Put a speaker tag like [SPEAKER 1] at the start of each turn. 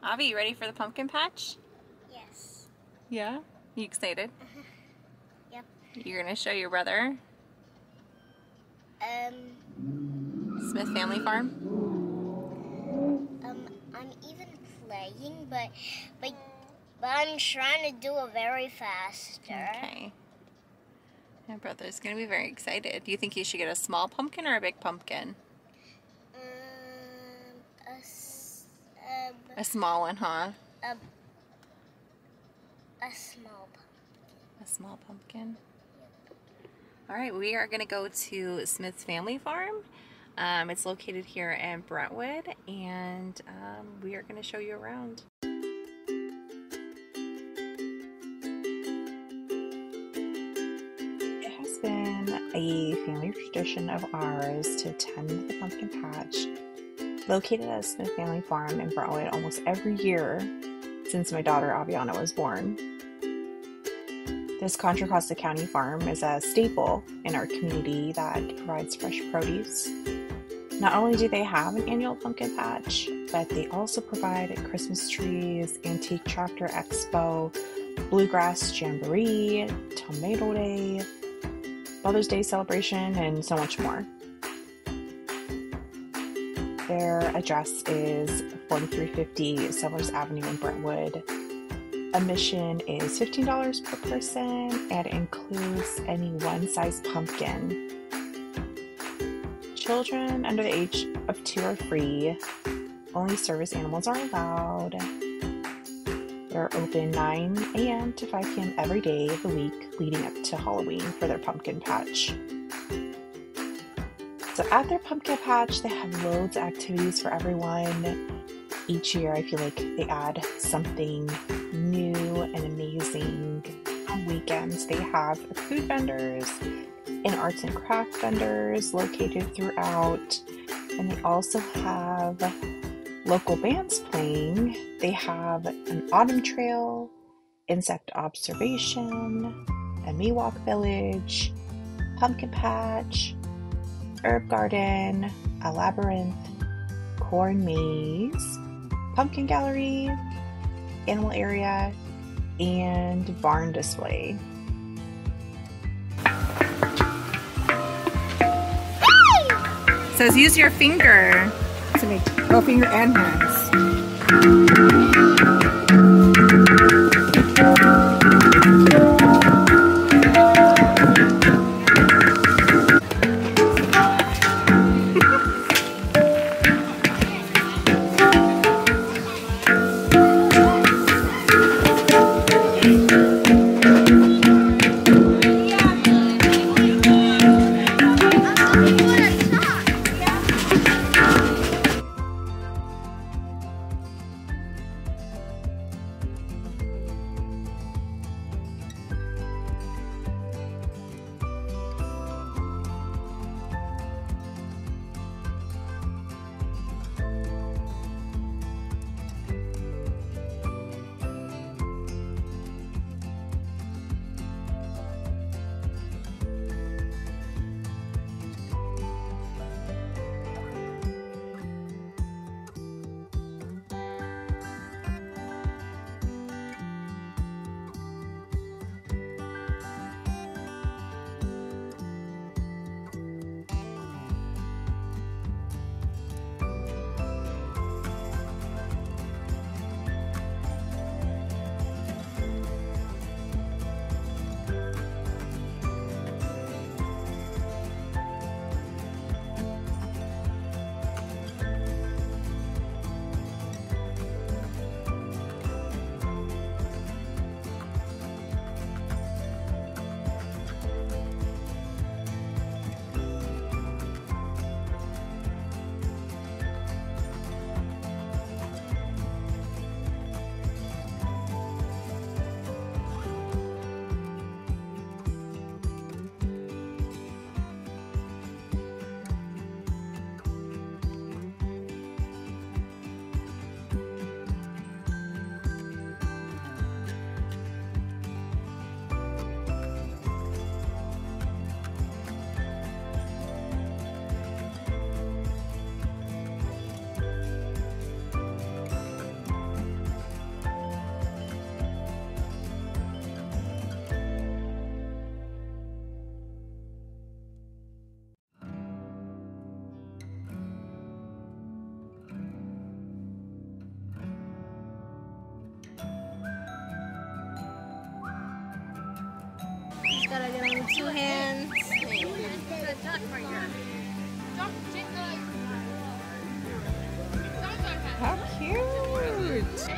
[SPEAKER 1] Avi, you ready for the pumpkin patch?
[SPEAKER 2] Yes.
[SPEAKER 1] Yeah? You excited?
[SPEAKER 2] Yep.
[SPEAKER 1] You're gonna show your brother? Smith Family Farm?
[SPEAKER 2] I'm even playing, but I'm trying to do it very faster.
[SPEAKER 1] Okay. My brother's gonna be very excited. Do you think you should get a small pumpkin or a big pumpkin? A small one, huh?
[SPEAKER 2] A small pumpkin.
[SPEAKER 1] A small pumpkin? All right, we are gonna go to Smith's Family Farm. It's located here in Brentwood, and we are gonna show you around. It has been a family tradition of ours to attend the pumpkin patch located at Smith Family Farm in Brentwood almost every year since my daughter Aviana was born. This Contra Costa County farm is a staple in our community that provides fresh produce. Not only do they have an annual pumpkin patch, but they also provide Christmas trees, antique tractor expo, bluegrass jamboree, tomato day, Mother's Day celebration, and so much more. Their address is 4350 Settlers Avenue in Brentwood. Admission is $15 per person and it includes any one-size pumpkin. Children under the age of 2 are free. Only service animals are allowed. They're open 9 a.m. to 5 p.m. every day of the week leading up to Halloween for their pumpkin patch. So at their pumpkin patch, they have loads of activities for everyone. Each year, I feel like they add something new and amazing. On weekends, they have food vendors and arts and craft vendors located throughout. And they also have local bands playing. They have an autumn trail, insect observation, a Miwok village, pumpkin patch, herb garden, a labyrinth, corn maze, pumpkin gallery, animal area, and barn display. It says use your finger to make both finger and hands.
[SPEAKER 3] 2 hands.
[SPEAKER 1] How cute!